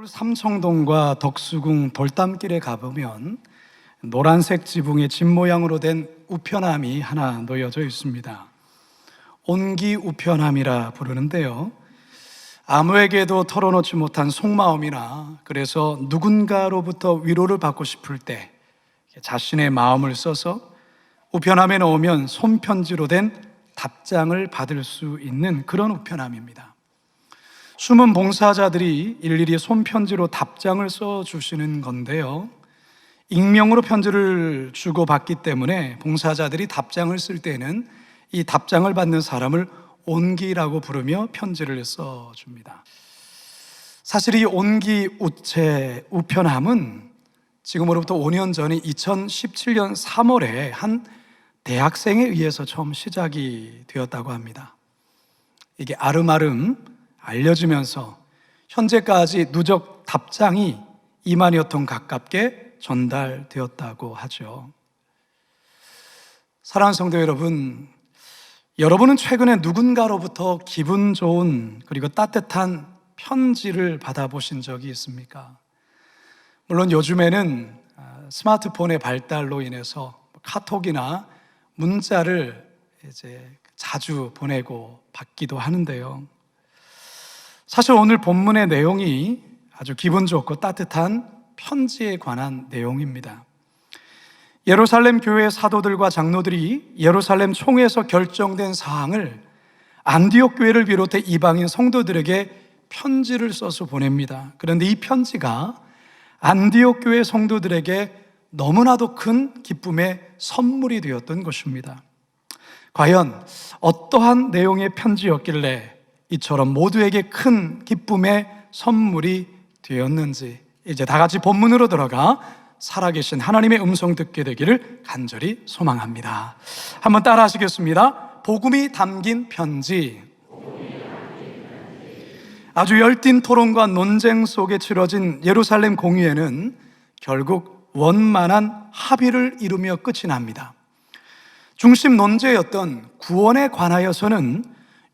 삼청동과 덕수궁 돌담길에 가보면 노란색 지붕의 집 모양으로 된 우편함이 하나 놓여져 있습니다. 온기우편함이라 부르는데요, 아무에게도 털어놓지 못한 속마음이나 그래서 누군가로부터 위로를 받고 싶을 때 자신의 마음을 써서 우편함에 넣으면 손편지로 된 답장을 받을 수 있는 그런 우편함입니다. 숨은 봉사자들이 일일이 손편지로 답장을 써주시는 건데요, 익명으로 편지를 주고받기 때문에 봉사자들이 답장을 쓸 때는 이 답장을 받는 사람을 온기라고 부르며 편지를 써줍니다. 사실 이 온기 우편함은 지금으로부터 5년 전인 2017년 3월에 한 대학생에 의해서 처음 시작이 되었다고 합니다. 이게 아름아름 알려지면서 현재까지 누적 답장이 2만여 통 가깝게 전달되었다고 하죠. 사랑하는 성도 여러분, 여러분은 최근에 누군가로부터 기분 좋은 그리고 따뜻한 편지를 받아보신 적이 있습니까? 물론 요즘에는 스마트폰의 발달로 인해서 카톡이나 문자를 이제 자주 보내고 받기도 하는데요, 사실 오늘 본문의 내용이 아주 기분 좋고 따뜻한 편지에 관한 내용입니다. 예루살렘 교회 사도들과 장로들이 예루살렘 총회에서 결정된 사항을 안디옥 교회를 비롯해 이방인 성도들에게 편지를 써서 보냅니다. 그런데 이 편지가 안디옥 교회 성도들에게 너무나도 큰 기쁨의 선물이 되었던 것입니다. 과연 어떠한 내용의 편지였길래 이처럼 모두에게 큰 기쁨의 선물이 되었는지, 이제 다 같이 본문으로 들어가 살아계신 하나님의 음성 듣게 되기를 간절히 소망합니다. 한번 따라 하시겠습니다. 복음이 담긴 편지. 아주 열띤 토론과 논쟁 속에 치러진 예루살렘 공의회는 결국 원만한 합의를 이루며 끝이 납니다. 중심 논제였던 구원에 관하여서는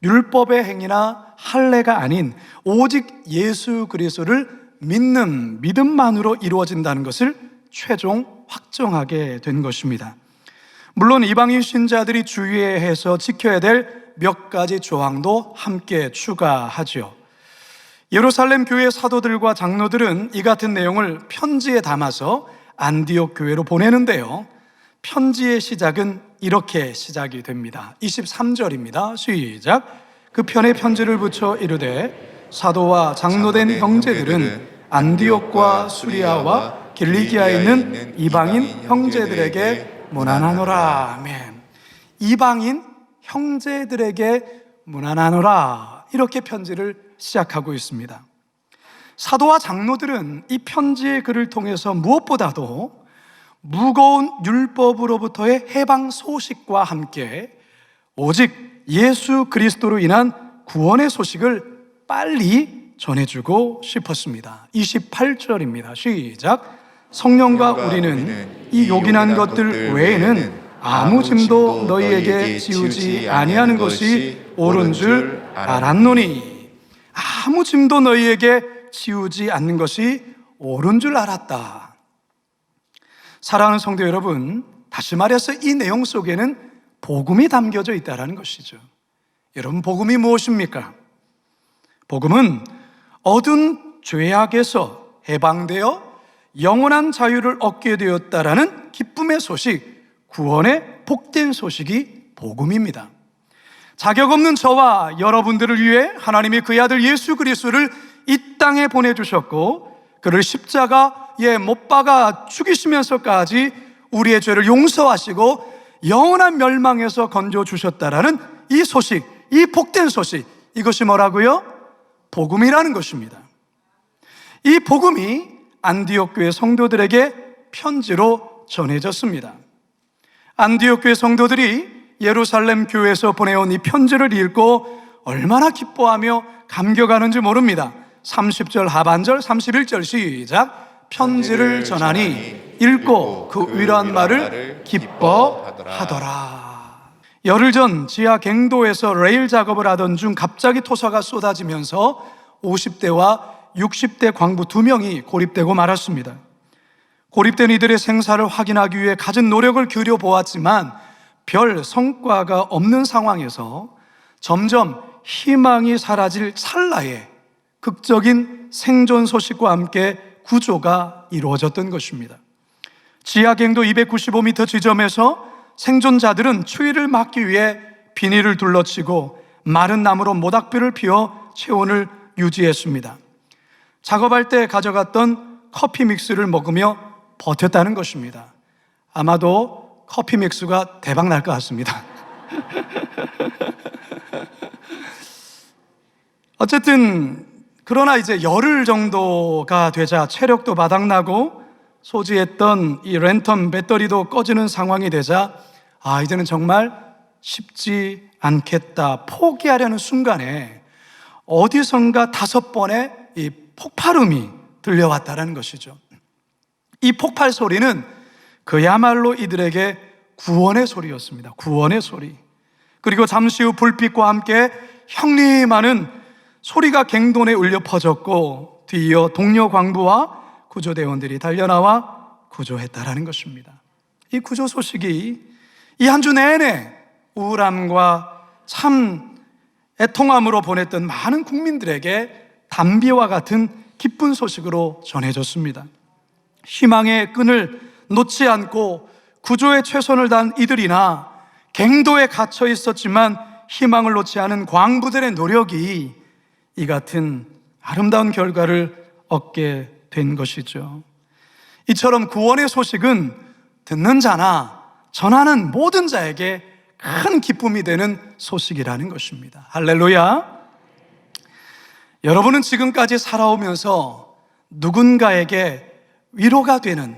율법의 행위나 할례가 아닌 오직 예수 그리스도를 믿는 믿음만으로 이루어진다는 것을 최종 확정하게 된 것입니다. 물론 이방인 신자들이 주의해서 지켜야 될 몇 가지 조항도 함께 추가하죠. 예루살렘 교회 사도들과 장로들은 이 같은 내용을 편지에 담아서 안디옥 교회로 보내는데요, 편지의 시작은 이렇게 시작이 됩니다. 23절입니다. 시작. 그 편에 편지를 붙여 이르되 사도와 장로된 형제들은 안디옥과 수리아와 길리기아에 있는 이방인 형제들에게 문안하노라. 아멘. 이방인 형제들에게 문안하노라, 이렇게 편지를 시작하고 있습니다. 사도와 장로들은 이 편지의 글을 통해서 무엇보다도 무거운 율법으로부터의 해방 소식과 함께 오직 예수 그리스도로 인한 구원의 소식을 빨리 전해주고 싶었습니다. 28절입니다. 시작. 성령과 우리는 이 요긴한 것들 외에는 아무 짐도 너희에게 지우지 아니하는 것이 옳은 줄 알았노니. 아무 짐도 너희에게 지우지 않는 것이 옳은 줄 알았다. 사랑하는 성도 여러분, 다시 말해서 이 내용 속에는 복음이 담겨져 있다는 것이죠. 여러분, 복음이 무엇입니까? 복음은 얻은 죄악에서 해방되어 영원한 자유를 얻게 되었다라는 기쁨의 소식, 구원의 복된 소식이 복음입니다. 자격 없는 저와 여러분들을 위해 하나님이 그의 아들 예수 그리스도를 이 땅에 보내주셨고, 그를 십자가에 못 박아 죽이시면서까지 우리의 죄를 용서하시고 영원한 멸망에서 건져주셨다라는 이 소식, 이 복된 소식, 이것이 뭐라고요? 복음이라는 것입니다. 이 복음이 안디옥 교회 성도들에게 편지로 전해졌습니다. 안디옥 교회 성도들이 예루살렘 교회에서 보내온 이 편지를 읽고 얼마나 기뻐하며 감격하는지 모릅니다. 30절 하반절, 31절 시작. 편지를 전하니 읽고 그 위로한 말을 기뻐하더라. 열흘 전 지하 갱도에서 레일 작업을 하던 중 갑자기 토사가 쏟아지면서 50대와 60대 광부 2명이 고립되고 말았습니다. 고립된 이들의 생사를 확인하기 위해 갖은 노력을 기울여 보았지만 별 성과가 없는 상황에서 점점 희망이 사라질 찰나에 극적인 생존 소식과 함께 구조가 이루어졌던 것입니다. 지하갱도 295m 지점에서 생존자들은 추위를 막기 위해 비닐을 둘러치고 마른 나무로 모닥불을 피워 체온을 유지했습니다. 작업할 때 가져갔던 커피 믹스를 먹으며 버텼다는 것입니다. 아마도 커피 믹스가 대박 날 것 같습니다. 어쨌든 그러나 이제 열흘 정도가 되자 체력도 바닥나고 소지했던 이 랜턴 배터리도 꺼지는 상황이 되자 이제는 정말 쉽지 않겠다 포기하려는 순간에 어디선가 5번의 이 폭발음이 들려왔다는 것이죠. 이 폭발 소리는 그야말로 이들에게 구원의 소리였습니다. 구원의 소리. 그리고 잠시 후 불빛과 함께 형님 하는 소리가 갱돈에 울려 퍼졌고 뒤이어 동료 광부와 구조대원들이 달려나와 구조했다라는 것입니다. 이 구조 소식이 이 한 주 내내 우울함과 참 애통함으로 보냈던 많은 국민들에게 단비와 같은 기쁜 소식으로 전해졌습니다. 희망의 끈을 놓지 않고 구조에 최선을 다한 이들이나 갱도에 갇혀 있었지만 희망을 놓지 않은 광부들의 노력이 이 같은 아름다운 결과를 얻게 된 것이죠. 이처럼 구원의 소식은 듣는 자나 전하는 모든 자에게 큰 기쁨이 되는 소식이라는 것입니다. 할렐루야. 여러분은 지금까지 살아오면서 누군가에게 위로가 되는,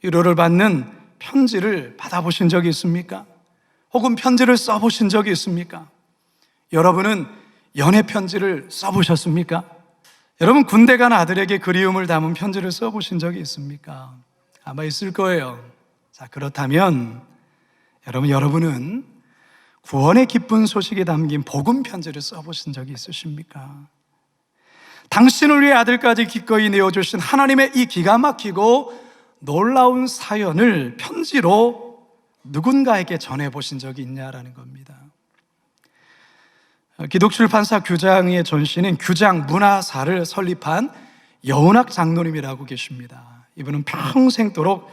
위로를 받는 편지를 받아보신 적이 있습니까? 혹은 편지를 써보신 적이 있습니까? 여러분은 연애 편지를 써보셨습니까? 여러분 군대 간 아들에게 그리움을 담은 편지를 써보신 적이 있습니까? 아마 있을 거예요. 자, 그렇다면 여러분은 구원의 기쁜 소식이 담긴 복음 편지를 써보신 적이 있으십니까? 당신을 위해 아들까지 기꺼이 내어주신 하나님의 이 기가 막히고 놀라운 사연을 편지로 누군가에게 전해보신 적이 있냐라는 겁니다. 기독출판사 규장의 전신인 규장 문화사를 설립한 여운학 장로님이라고 계십니다. 이분은 평생도록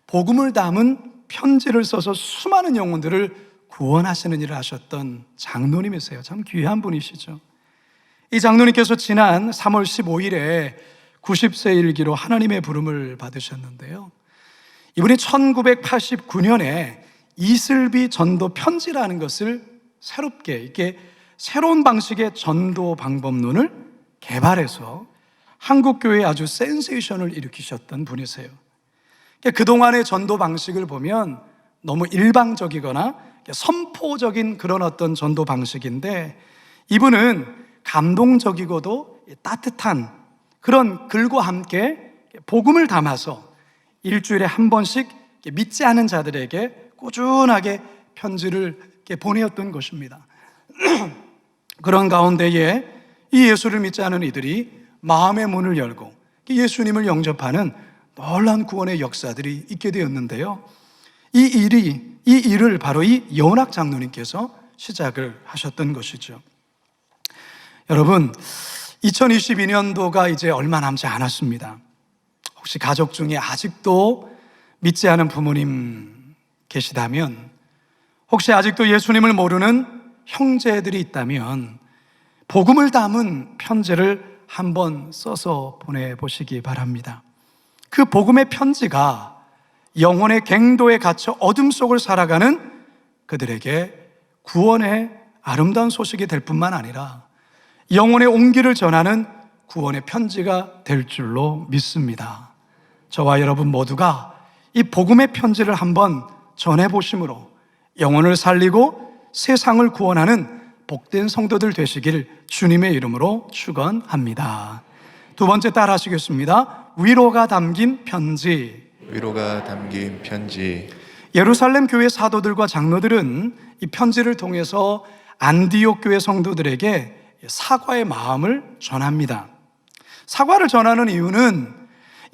복음을 담은 편지를 써서 수많은 영혼들을 구원하시는 일을 하셨던 장로님이세요. 참 귀한 분이시죠. 이 장로님께서 지난 3월 15일에 90세 일기로 하나님의 부름을 받으셨는데요. 이분이 1989년에 이슬비 전도 편지라는 것을 새롭게 이렇게 새로운 방식의 전도 방법론을 개발해서 한국교회에 아주 센세이션을 일으키셨던 분이세요. 그동안의 전도 방식을 보면 너무 일방적이거나 선포적인 그런 어떤 전도 방식인데 이분은 감동적이고도 따뜻한 그런 글과 함께 복음을 담아서 일주일에 한 번씩 믿지 않은 자들에게 꾸준하게 편지를 보내었던 것입니다. 그런 가운데에 이 예수를 믿지 않은 이들이 마음의 문을 열고 예수님을 영접하는 놀라운 구원의 역사들이 있게 되었는데요. 이 일을 바로 이 여운학 장로님께서 시작을 하셨던 것이죠. 여러분, 2022년도가 이제 얼마 남지 않았습니다. 혹시 가족 중에 아직도 믿지 않은 부모님 계시다면, 혹시 아직도 예수님을 모르는 형제들이 있다면 복음을 담은 편지를 한번 써서 보내보시기 바랍니다. 그 복음의 편지가 영혼의 갱도에 갇혀 어둠 속을 살아가는 그들에게 구원의 아름다운 소식이 될 뿐만 아니라 영혼의 온기를 전하는 구원의 편지가 될 줄로 믿습니다. 저와 여러분 모두가 이 복음의 편지를 한번 전해보심으로 영혼을 살리고 세상을 구원하는 복된 성도들 되시길 주님의 이름으로 축원합니다. 두 번째 따라 하시겠습니다. 위로가 담긴 편지. 위로가 담긴 편지. 예루살렘 교회 사도들과 장로들은 이 편지를 통해서 안디옥 교회 성도들에게 사과의 마음을 전합니다. 사과를 전하는 이유는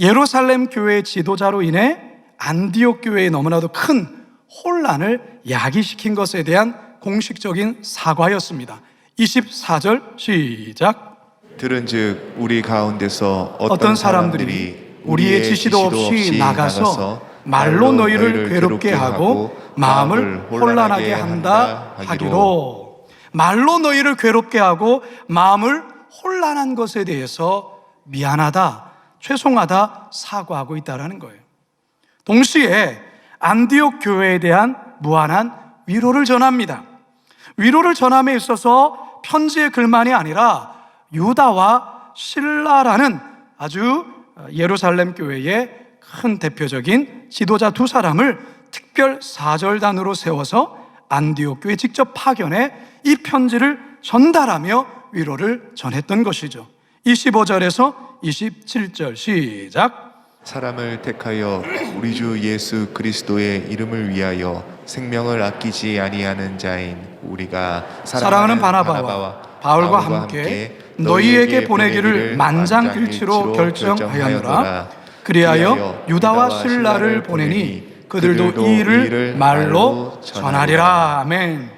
예루살렘 교회의 지도자로 인해 안디옥 교회에 너무나도 큰 혼란을 야기시킨 것에 대한 공식적인 사과였습니다. 24절 시작. 들은즉 우리 가운데서 어떤 사람들이 우리의 지시도 없이 나가서 말로 너희를 괴롭게 하고 마음을 혼란하게 한다 하기로. 말로 너희를 괴롭게 하고 마음을 혼란한 것에 대해서 미안하다, 죄송하다 사과하고 있다는 거예요. 동시에 안디옥 교회에 대한 무한한 위로를 전합니다. 위로를 전함에 있어서 편지의 글만이 아니라 유다와 실라라는 아주 예루살렘 교회의 큰 대표적인 지도자 두 사람을 특별 사절단으로 세워서 안디옥 교회에 직접 파견해 이 편지를 전달하며 위로를 전했던 것이죠. 25절에서 27절 시작. 사람을 택하여 우리 주 예수 그리스도의 이름을 위하여 생명을 아끼지 아니하는 자인 우리가 사랑하는 바나바와 바울과 함께 너희에게 보내기를 만장일치로 결정하였노라. 그리하여 유다와 실라를 보내니 그들도 이 일을 말로 전하리라. 아멘.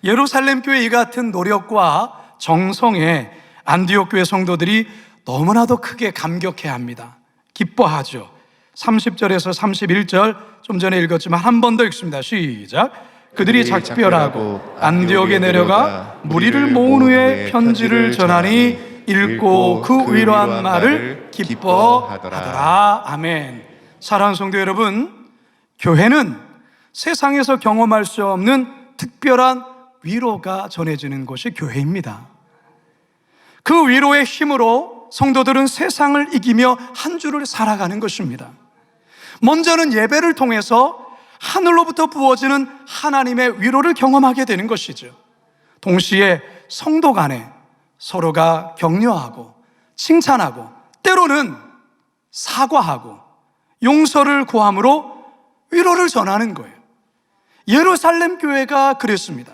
예루살렘 교회 이 같은 노력과 정성에 안디옥 교회 성도들이 너무나도 크게 감격해합니다. 기뻐하죠. 30절에서 31절 좀 전에 읽었지만 한 번 더 읽습니다. 시작. 그들이 작별하고 안디옥에 내려가 무리를 모은 후에 편지를 전하니 읽고 그 위로한 말을 기뻐하더라. 아멘. 사랑하는 성도 여러분, 교회는 세상에서 경험할 수 없는 특별한 위로가 전해지는 곳이 교회입니다. 그 위로의 힘으로 성도들은 세상을 이기며 한 주를 살아가는 것입니다. 먼저는 예배를 통해서 하늘로부터 부어지는 하나님의 위로를 경험하게 되는 것이죠. 동시에 성도 간에 서로가 격려하고 칭찬하고 때로는 사과하고 용서를 구함으로 위로를 전하는 거예요. 예루살렘 교회가 그랬습니다.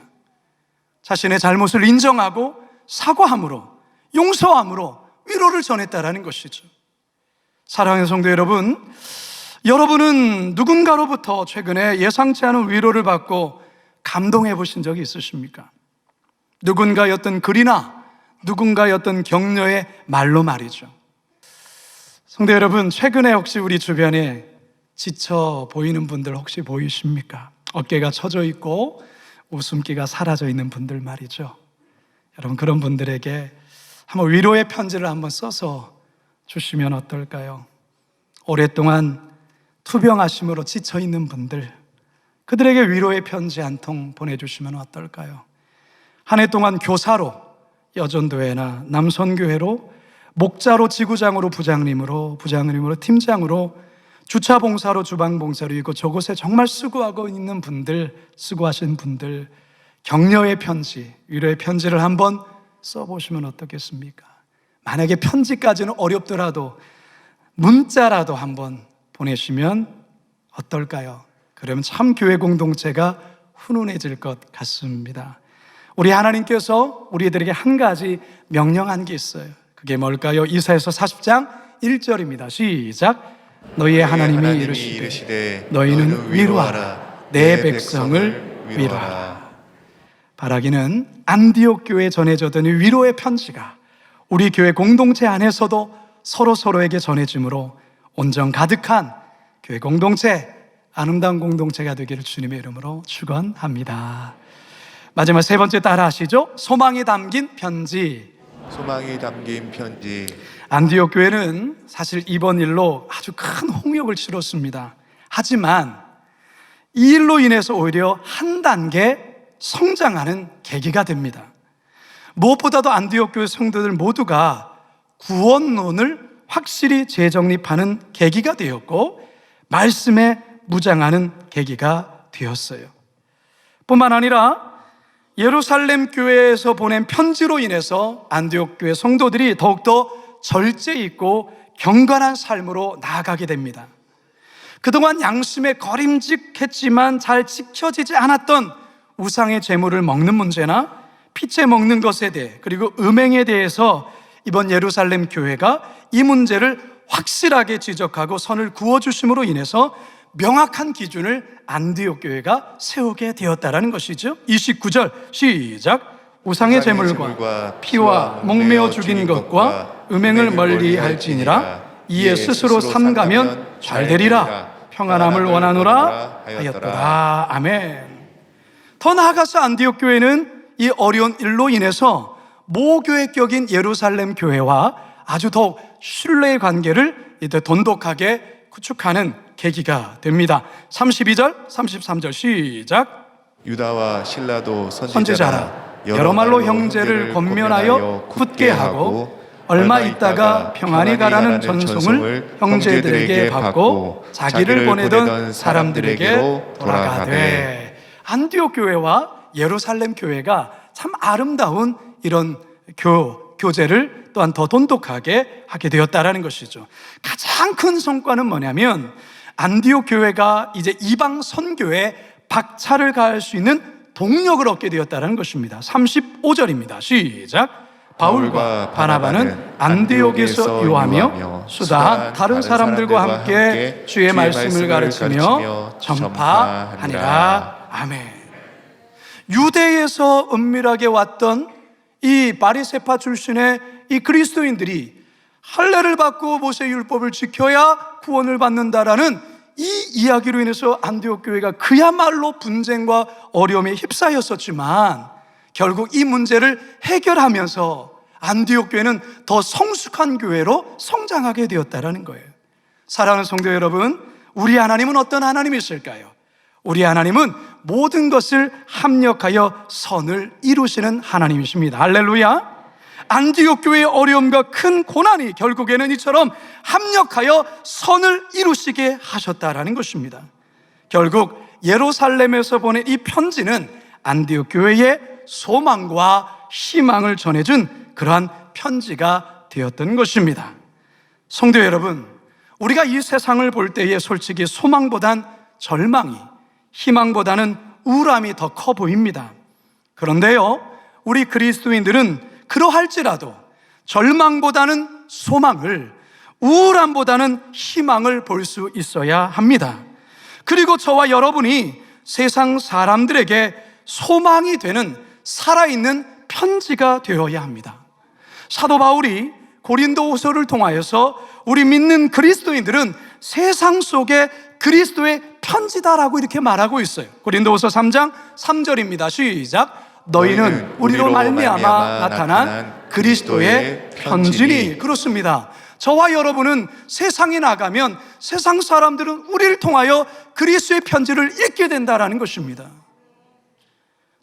자신의 잘못을 인정하고 사과함으로 용서함으로 위로를 전했다라는 것이죠. 사랑하는 성도 여러분, 여러분은 누군가로부터 최근에 예상치 않은 위로를 받고 감동해 보신 적이 있으십니까? 누군가의 어떤 글이나 누군가의 어떤 격려의 말로 말이죠. 성도 여러분, 최근에 혹시 우리 주변에 지쳐 보이는 분들 혹시 보이십니까? 어깨가 처져 있고 웃음기가 사라져 있는 분들 말이죠. 여러분, 그런 분들에게 한번 위로의 편지를 한번 써서 주시면 어떨까요? 오랫동안 투병하심으로 지쳐 있는 분들, 그들에게 위로의 편지 한 통 보내주시면 어떨까요? 한 해 동안 교사로 여전도회나 남선교회로, 목자로 지구장으로, 부장님으로 팀장으로, 주차봉사로 주방봉사로 있고 저곳에 정말 수고하고 있는 분들, 수고하신 분들 격려의 편지, 위로의 편지를 한번 써보시면 어떻겠습니까? 만약에 편지까지는 어렵더라도 문자라도 한번 보내시면 어떨까요? 그러면 참 교회 공동체가 훈훈해질 것 같습니다. 우리 하나님께서 우리들에게 한 가지 명령한 게 있어요. 그게 뭘까요? 이사야서 40장 1절입니다. 시작. 너희의 하나님이 이르시되 너희는 위로하라. 내 백성을 위로하라. 바라기는 안디옥 교회에 전해졌던 이 위로의 편지가 우리 교회 공동체 안에서도 서로에게 전해짐으로 온정 가득한 교회 공동체, 아름다운 공동체가 되기를 주님의 이름으로 축원합니다. 마지막 세 번째 따라 하시죠. 소망이 담긴 편지. 소망이 담긴 편지. 안디옥 교회는 사실 이번 일로 아주 큰 홍역을 치렀습니다. 하지만 이 일로 인해서 오히려 한 단계 성장하는 계기가 됩니다. 무엇보다도 안디옥 교회 성도들 모두가 구원론을 확실히 재정립하는 계기가 되었고 말씀에 무장하는 계기가 되었어요. 뿐만 아니라 예루살렘 교회에서 보낸 편지로 인해서 안디옥 교회 성도들이 더욱더 절제 있고 경건한 삶으로 나아가게 됩니다. 그동안 양심에 거림직했지만 잘 지켜지지 않았던 우상의 제물을 먹는 문제나 피채 먹는 것에 대해, 그리고 음행에 대해서 이번 예루살렘 교회가 이 문제를 확실하게 지적하고 선을 그어주심으로 인해서 명확한 기준을 안디옥 교회가 세우게 되었다라는 것이죠. 29절 시작. 우상의 제물과 피와 목매어 죽인 것과 음행을 멀리 할지니라. 이에 스스로 삼가면 잘 되리라. 평안함을 원하노라 하였더라. 아멘. 더 나아가서 안디옥 교회는 이 어려운 일로 인해서 모교회격인 예루살렘 교회와 아주 더욱 신뢰의 관계를 이제 돈독하게 구축하는 계기가 됩니다. 32절, 33절 시작. 유다와 신라도 선지자라 여러 말로 형제를 권면하여 굳게 하고 얼마 있다가 평안히 가라는 전송을 형제들에게 받고 자기를 보내던 사람들에게로 돌아가되. 안디옥 교회와 예루살렘 교회가 참 아름다운 이런 교제를 또한 더 돈독하게 하게 되었다라는 것이죠. 가장 큰 성과는 뭐냐면 안디옥 교회가 이제 이방 선교에 박차를 가할 수 있는 동력을 얻게 되었다는 것입니다. 35절입니다. 시작. 바울과 바나바는 안디옥에서 유하며 수다 다른 사람들과 함께 주의 말씀을 가르치며 전파하니라. 아멘. 유대에서 은밀하게 왔던 이 바리새파 출신의 이 그리스도인들이 할례를 받고 모세의 율법을 지켜야 구원을 받는다라는 이 이야기로 인해서 안디옥 교회가 그야말로 분쟁과 어려움에 휩싸였었지만 결국 이 문제를 해결하면서 안디옥 교회는 더 성숙한 교회로 성장하게 되었다는 거예요. 사랑하는 성도 여러분, 우리 하나님은 어떤 하나님이실까요? 우리 하나님은 모든 것을 합력하여 선을 이루시는 하나님이십니다. 할렐루야. 안디옥 교회의 어려움과 큰 고난이 결국에는 이처럼 합력하여 선을 이루시게 하셨다라는 것입니다. 결국 예루살렘에서 보낸 이 편지는 안디옥 교회의 소망과 희망을 전해준 그러한 편지가 되었던 것입니다. 성도 여러분, 우리가 이 세상을 볼 때에 솔직히 소망보단 절망이, 희망보다는 우울함이 더 커 보입니다. 그런데요, 우리 그리스도인들은 그러할지라도 절망보다는 소망을, 우울함보다는 희망을 볼 수 있어야 합니다. 그리고 저와 여러분이 세상 사람들에게 소망이 되는 살아있는 편지가 되어야 합니다. 사도 바울이 고린도후서를 통하여서 우리 믿는 그리스도인들은 세상 속에 그리스도의 편지다라고 이렇게 말하고 있어요. 고린도후서 3장 3절입니다. 시작. 너희는 우리로 말미암아 나타난 그리스도의 편지니. 그렇습니다. 저와 여러분은 세상에 나가면 세상 사람들은 우리를 통하여 그리스도의 편지를 읽게 된다는 것입니다.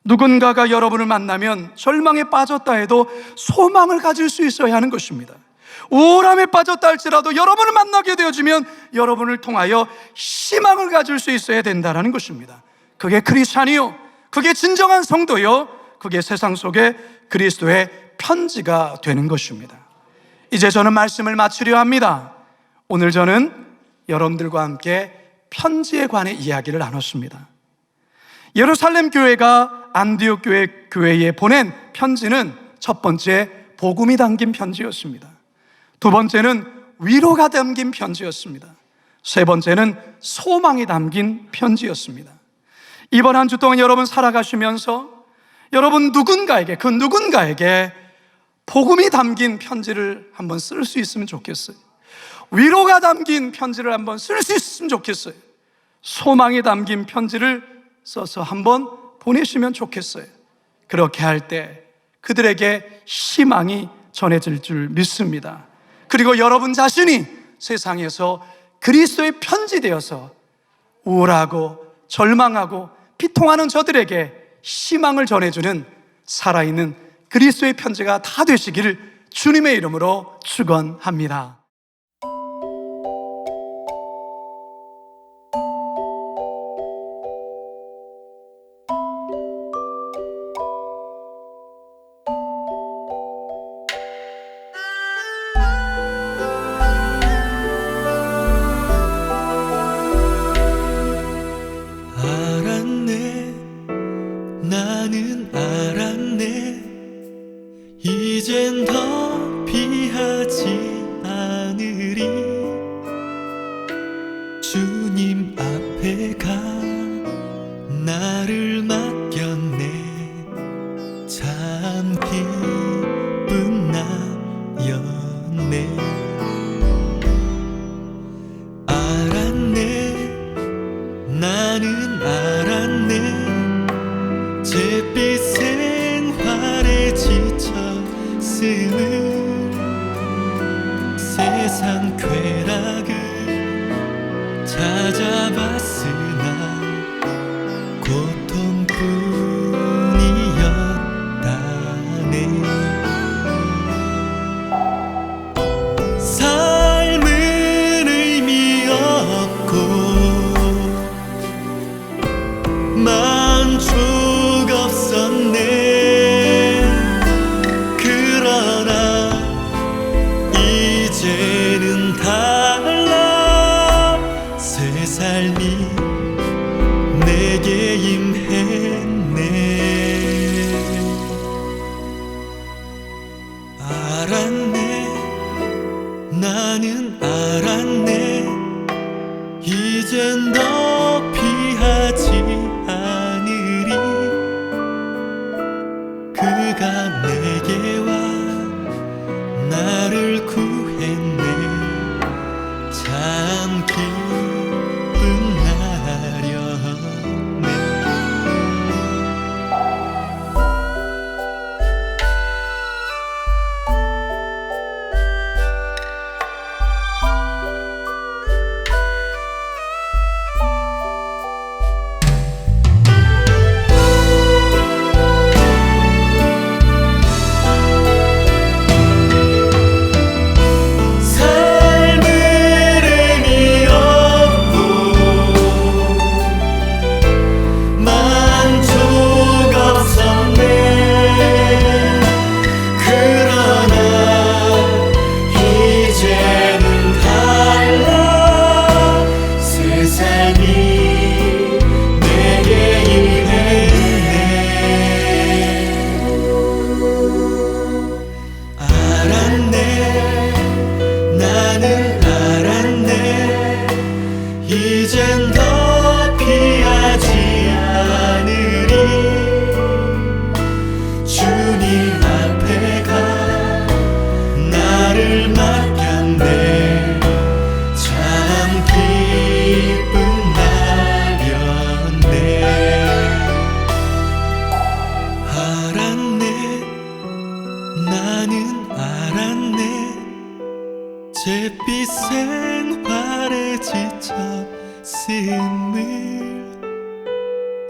누군가가 여러분을 만나면 절망에 빠졌다 해도 소망을 가질 수 있어야 하는 것입니다. 우울함에 빠졌다 할지라도 여러분을 만나게 되어지면 여러분을 통하여 희망을 가질 수 있어야 된다는 것입니다. 그게 크리스찬이요, 그게 진정한 성도요, 그게 세상 속에 그리스도의 편지가 되는 것입니다. 이제 저는 말씀을 마치려 합니다. 오늘 저는 여러분들과 함께 편지에 관해 이야기를 나눴습니다. 예루살렘 교회가 안디옥 교회에 보낸 편지는 첫 번째 복음이 담긴 편지였습니다. 두 번째는 위로가 담긴 편지였습니다. 세 번째는 소망이 담긴 편지였습니다. 이번 한 주 동안 여러분 살아가시면서 여러분 누군가에게, 그 누군가에게 복음이 담긴 편지를 한번 쓸 수 있으면 좋겠어요. 위로가 담긴 편지를 한번 쓸 수 있으면 좋겠어요. 소망이 담긴 편지를 써서 한번 보내시면 좋겠어요. 그렇게 할 때 그들에게 희망이 전해질 줄 믿습니다. 그리고 여러분 자신이 세상에서 그리스도의 편지 되어서 우울하고 절망하고 비통하는 저들에게 희망을 전해주는 살아있는 그리스도의 편지가 다 되시기를 주님의 이름으로 축원합니다. 나는 알았네. 이젠 더 알았네. 이젠 더 피하지 않으리. 그가 내게 와 나를 구했네. 참 기쁜 날이었네. 이젠 더 피하지 않으리. 주님 앞에 가 나를 맡겼네. 참 기쁜 날이었네. 알았네. 나는 알았네. 잿빛 생활에 지쳐 스물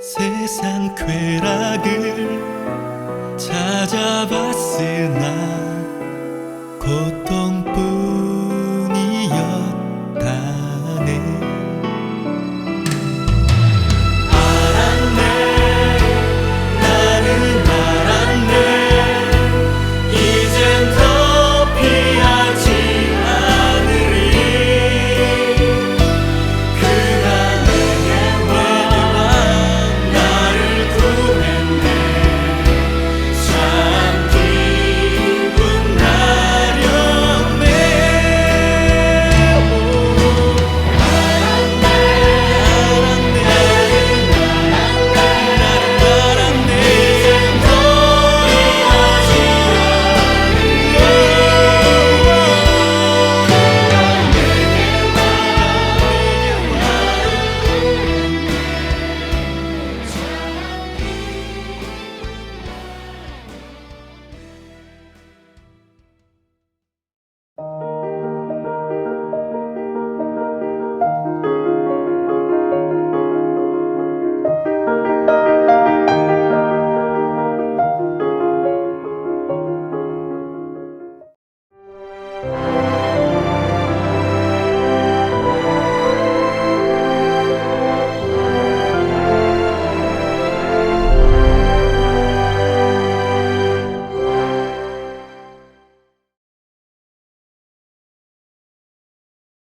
세상 쾌락을 찾아봤으나 고통